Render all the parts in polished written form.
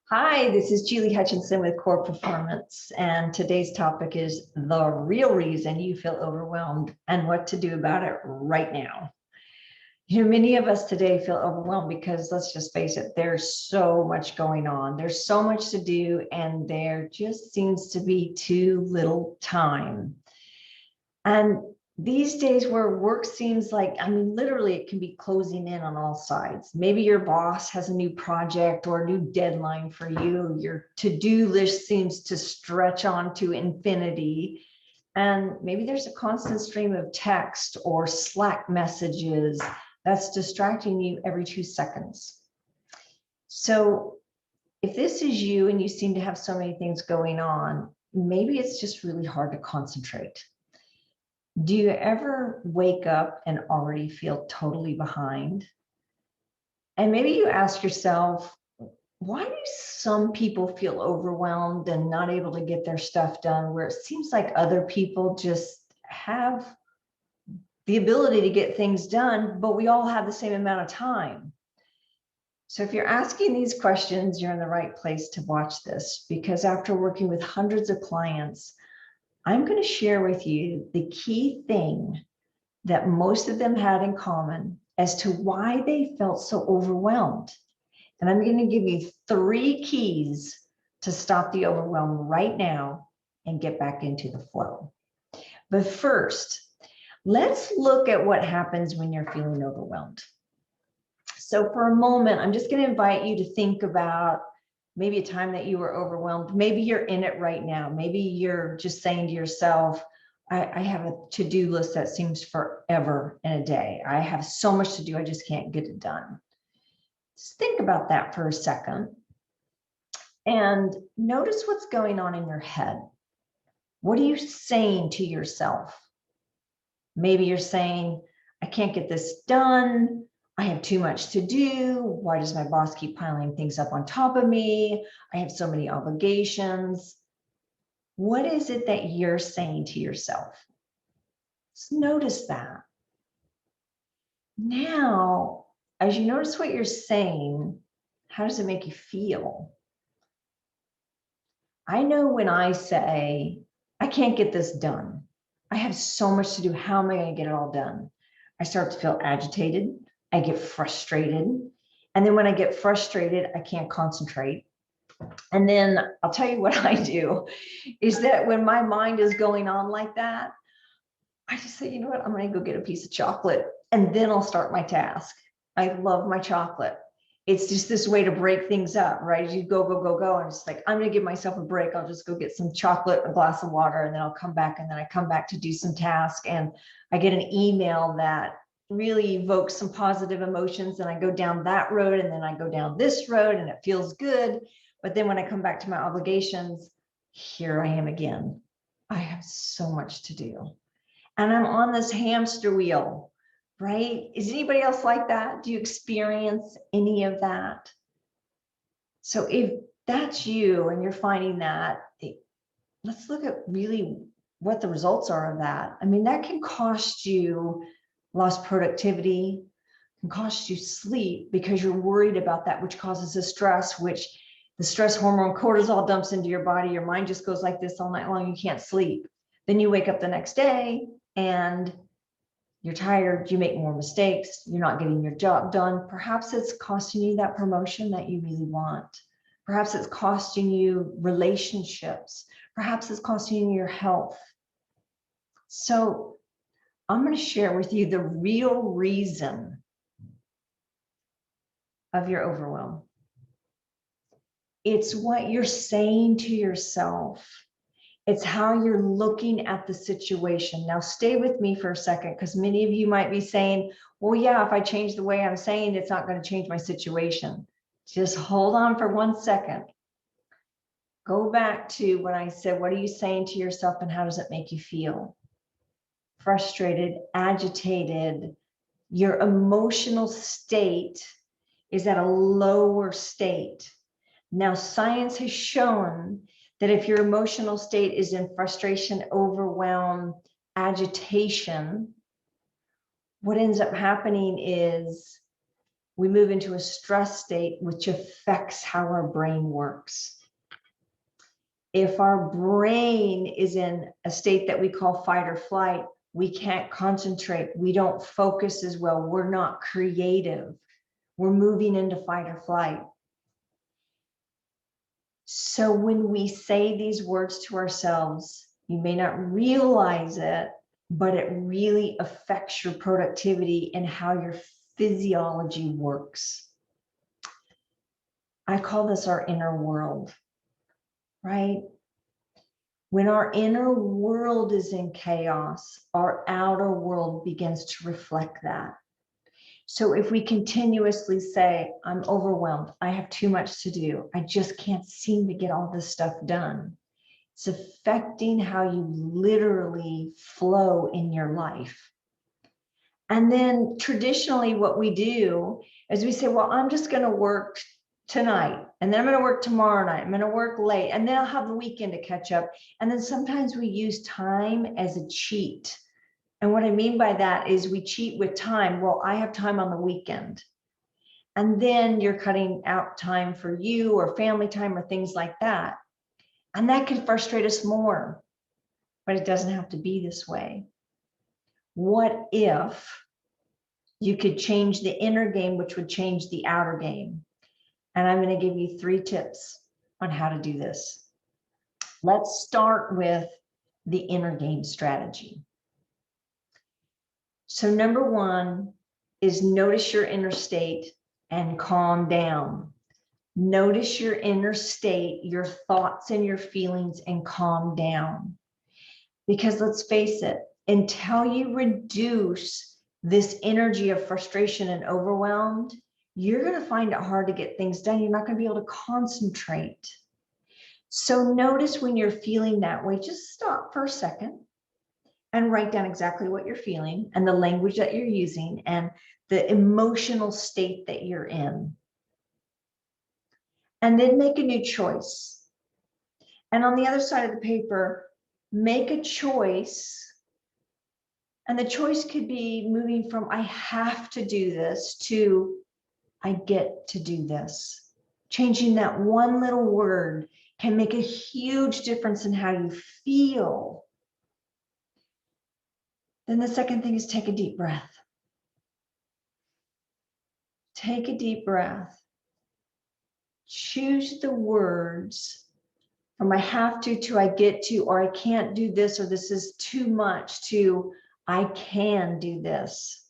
Hi, this is Julie Hutchinson with Core Performance, and today's topic is the real reason you feel overwhelmed and what to do about it right now. Many of us today feel overwhelmed because let's just face it, there's so much going on. There's so much to do, and there just seems to be too little time. And these days where work seems like, literally it can be closing in on all sides. Maybe your boss has a new project or a new deadline for you. Your to-do list seems to stretch on to infinity. And maybe there's a constant stream of text or Slack messages that's distracting you every 2 seconds. So if this is you and you seem to have so many things going on, maybe it's just really hard to concentrate. Do you ever wake up and already feel totally behind? And maybe you ask yourself, why do some people feel overwhelmed and not able to get their stuff done where it seems like other people just have the ability to get things done, but we all have the same amount of time? So if you're asking these questions, you're in the right place to watch this, because after working with hundreds of clients, I'm going to share with you the key thing that most of them had in common as to why they felt so overwhelmed. And I'm going to give you 3 keys to stop the overwhelm right now and get back into the flow. But first, let's look at what happens when you're feeling overwhelmed. So for a moment, I'm just going to invite you to think about maybe a time that you were overwhelmed. Maybe you're in it right now. Maybe you're just saying to yourself, I have a to-do list that seems forever in a day. I have so much to do, I just can't get it done. Just think about that for a second and notice what's going on in your head. What are you saying to yourself? Maybe you're saying, I can't get this done. I have too much to do. Why does my boss keep piling things up on top of me? I have so many obligations. What is it that you're saying to yourself? Just notice that. Now, as you notice what you're saying, how does it make you feel? I know when I say, I can't get this done. I have so much to do. How am I going to get it all done? I start to feel agitated. I get frustrated. And then when I get frustrated, I can't concentrate. And then I'll tell you what I do is that when my mind is going on like that, I just say, you know what, I'm going to go get a piece of chocolate and then I'll start my task. I love my chocolate. It's just this way to break things up, right? You go, go, go, go. And it's like, I'm going to give myself a break. I'll just go get some chocolate, a glass of water, and then I'll come back. And then I come back to do some task. And I get an email that really evokes some positive emotions. And I go down that road and then I go down this road and it feels good. But then when I come back to my obligations, here I am again. I have so much to do. And I'm on this hamster wheel, right? Is anybody else like that? Do you experience any of that? So if that's you and you're finding that, let's look at really what the results are of that. I mean, that can cost you lost productivity, can cost you sleep because you're worried about that, which causes the stress, which the stress hormone cortisol dumps into your body. Your mind just goes like this all night long. You can't sleep. Then you wake up the next day and you're tired, you make more mistakes, you're not getting your job done. Perhaps it's costing you that promotion that you really want. Perhaps it's costing you relationships. Perhaps it's costing you your health. So I'm going to share with you the real reason of your overwhelm. It's what you're saying to yourself. It's how you're looking at the situation. Now, stay with me for a second, because many of you might be saying, well, yeah, if I change the way I'm saying, it's not going to change my situation. Just hold on for 1 second. Go back to when I said, what are you saying to yourself and how does it make you feel? Frustrated, agitated. Your emotional state is at a lower state. Now, science has shown that if your emotional state is in frustration, overwhelm, agitation, what ends up happening is we move into a stress state, which affects how our brain works. If our brain is in a state that we call fight or flight, we can't concentrate. We don't focus as well. We're not creative. We're moving into fight or flight. So when we say these words to ourselves, you may not realize it, but it really affects your productivity and how your physiology works. I call this our inner world, right? When our inner world is in chaos, our outer world begins to reflect that. So if we continuously say, I'm overwhelmed, I have too much to do, I just can't seem to get all this stuff done, it's affecting how you literally flow in your life. And then traditionally what we do is we say, well, I'm just going to work tonight, and then I'm going to work tomorrow night, I'm going to work late, and then I'll have the weekend to catch up. And then sometimes we use time as a cheat. And what I mean by that is we cheat with time. Well, I have time on the weekend. And then you're cutting out time for you or family time or things like that. And that can frustrate us more, but it doesn't have to be this way. What if you could change the inner game, which would change the outer game? And I'm going to give you 3 tips on how to do this. Let's start with the inner game strategy. So number 1 is notice your inner state and calm down. Notice your inner state, your thoughts and your feelings, and calm down. Because let's face it, until you reduce this energy of frustration and overwhelmed, you're going to find it hard to get things done. You're not going to be able to concentrate. So notice when you're feeling that way, just stop for a second and write down exactly what you're feeling and the language that you're using and the emotional state that you're in. And then make a new choice. And on the other side of the paper, make a choice. And the choice could be moving from I have to do this to I get to do this. Changing that one little word can make a huge difference in how you feel. Then the second thing is take a deep breath. Take a deep breath. Choose the words from I have to I get to, or I can't do this, or this is too much, to I can do this.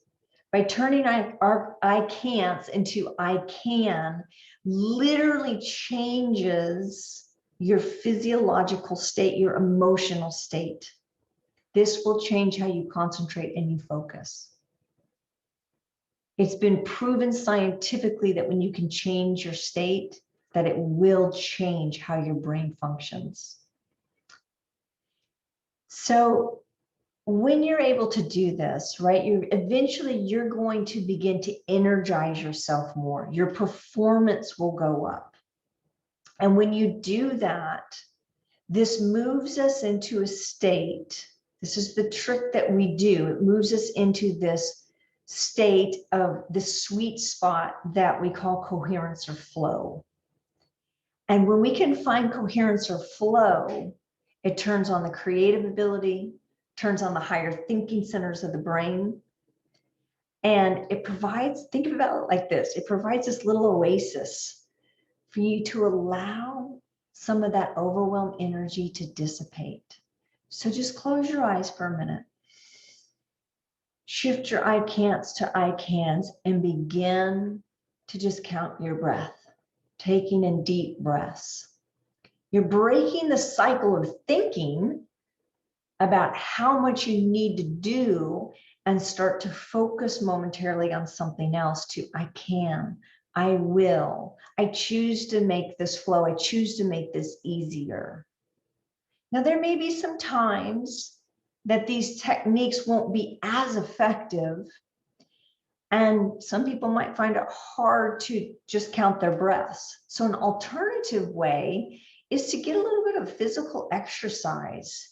By turning I can'ts into I can, literally changes your physiological state, your emotional state. This will change how you concentrate and you focus. It's been proven scientifically that when you can change your state, that it will change how your brain functions. So when you're able to do this, right, you're going to begin to energize yourself more. Your performance will go up. And when you do that, this moves us into a state. This is the trick that we do. It moves us into this state of the sweet spot that we call coherence or flow. And when we can find coherence or flow, it turns on the creative ability, turns on the higher thinking centers of the brain. And it provides, think about it like this, it provides this little oasis for you to allow some of that overwhelmed energy to dissipate. So just close your eyes for a minute. Shift your I can'ts to I cans and begin to just count your breath, taking in deep breaths. You're breaking the cycle of thinking about how much you need to do and start to focus momentarily on something else to I can, I will, I choose to make this flow, I choose to make this easier. Now, there may be some times that these techniques won't be as effective, and some people might find it hard to just count their breaths. So an alternative way is to get a little bit of physical exercise.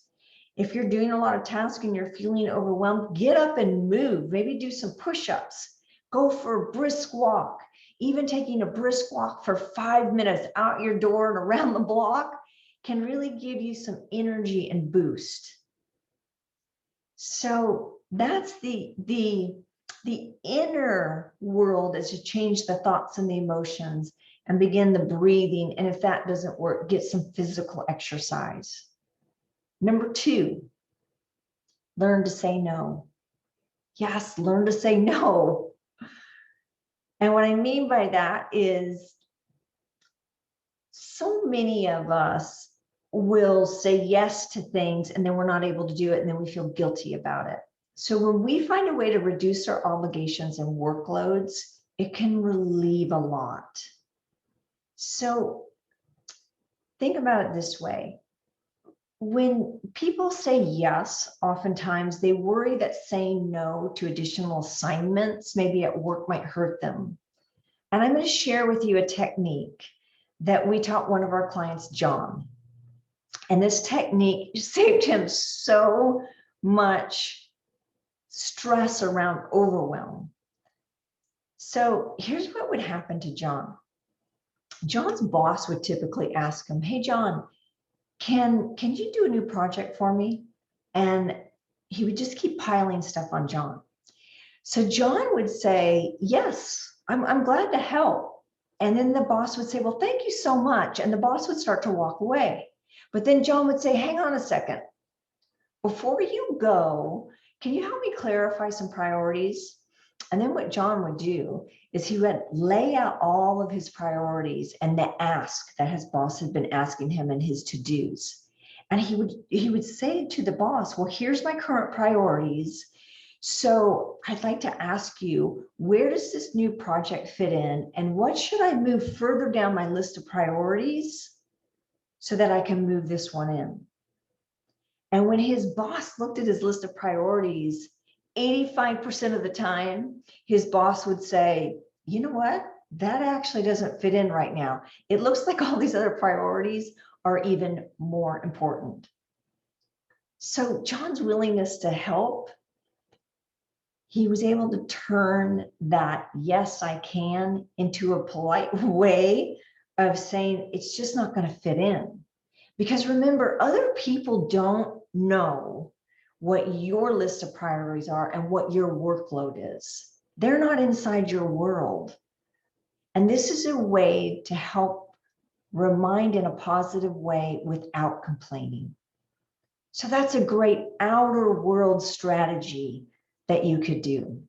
If you're doing a lot of tasks and you're feeling overwhelmed, get up and move. Maybe do some push-ups. Go for a brisk walk. Even taking a brisk walk for 5 minutes out your door and around the block can really give you some energy and boost. So that's the inner world, is to change the thoughts and the emotions and begin the breathing. And if that doesn't work, get some physical exercise. Number 2, learn to say no. Yes, learn to say no. And what I mean by that is, so many of us will say yes to things and then we're not able to do it, and then we feel guilty about it. So when we find a way to reduce our obligations and workloads, it can relieve a lot. So think about it this way. When people say yes, oftentimes they worry that saying no to additional assignments, maybe at work, might hurt them. And I'm going to share with you a technique that we taught one of our clients, John. And this technique saved him so much stress around overwhelm. So here's what would happen to John. John's boss would typically ask him, "Hey, John, can you do a new project for me?" And he would just keep piling stuff on John. So John would say, "Yes, I'm glad to help." And then the boss would say, "Well, thank you so much." And the boss would start to walk away. But then John would say, "Hang on a second. Before you go, can you help me clarify some priorities?" And then what John would do is he would lay out all of his priorities and the ask that his boss had been asking him and his to-dos. And he would say to the boss, "Well, here's my current priorities. So I'd like to ask you, where does this new project fit in? And what should I move further down my list of priorities so that I can move this one in?" And when his boss looked at his list of priorities, 85% of the time, his boss would say, "You know what? That actually doesn't fit in right now. It looks like all these other priorities are even more important." So John's willingness to help, he was able to turn that "yes, I can" into a polite way of saying it's just not going to fit in. Because remember, other people don't know what your list of priorities are and what your workload is. They're not inside your world. And this is a way to help remind in a positive way without complaining. So that's a great outer world strategy that you could do.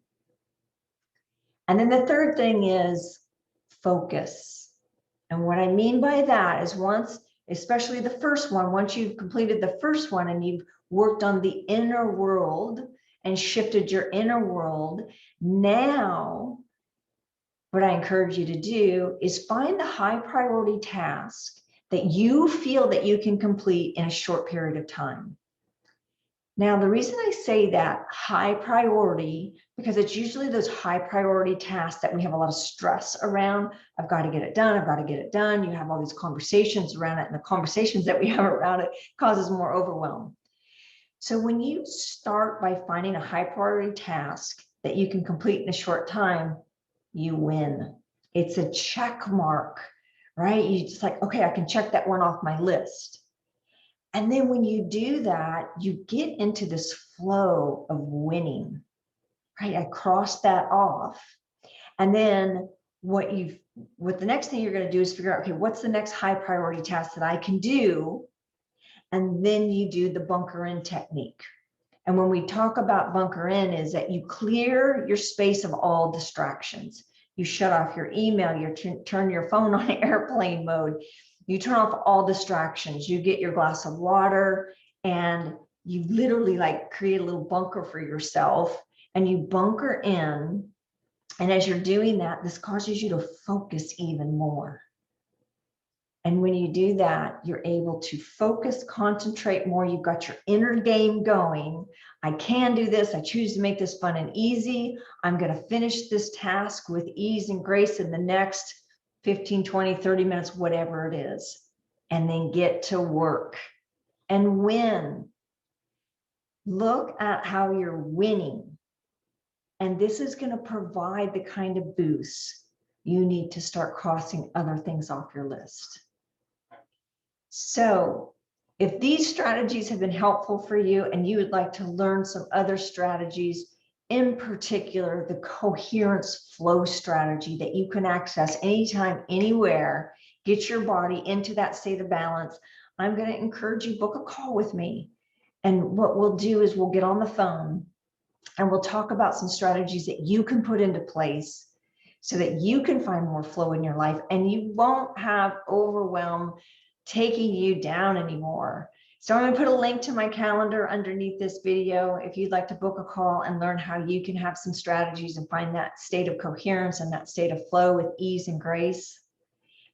And then the third thing is focus. And what I mean by that is, once, especially the first one, once you've completed the first one and you've worked on the inner world and shifted your inner world, now what I encourage you to do is find the high priority task that you feel that you can complete in a short period of time. Now, the reason I say that high priority, because it's usually those high priority tasks that we have a lot of stress around. I've got to get it done. I've got to get it done. You have all these conversations around it, and the conversations that we have around it causes more overwhelm. So when you start by finding a high priority task that you can complete in a short time, you win. It's a check mark, right? You just like, okay, I can check that one off my list. And then when you do that, you get into this flow of winning, right? I crossed that off. And then what the next thing you're going to do is figure out, okay, what's the next high priority task that I can do? And then you do the bunker in technique. And when we talk about bunker in, is that you clear your space of all distractions. You shut off your email, you turn your phone on airplane mode. You turn off all distractions. You get your glass of water and you literally like create a little bunker for yourself, and you bunker in. And as you're doing that, this causes you to focus even more. And when you do that, you're able to focus, concentrate more. You've got your inner game going. I can do this. I choose to make this fun and easy. I'm going to finish this task with ease and grace in the next 15, 20, 30 minutes, whatever it is, and then get to work and win. Look at how you're winning And this is going to provide the kind of boost you need to start crossing other things off your list. So if these strategies have been helpful for you and you would like to learn some other strategies, in particular, the coherence flow strategy that you can access anytime, anywhere, get your body into that state of balance, I'm going to encourage you, book a call with me. And what we'll do is we'll get on the phone and we'll talk about some strategies that you can put into place so that you can find more flow in your life and you won't have overwhelm taking you down anymore. So I'm going to put a link to my calendar underneath this video if you'd like to book a call and learn how you can have some strategies and find that state of coherence and that state of flow with ease and grace,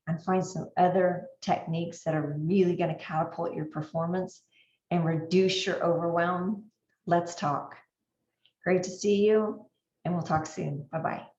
and find some other techniques that are really going to catapult your performance and reduce your overwhelm. Let's talk. Great to see you, and we'll talk soon. Bye-bye.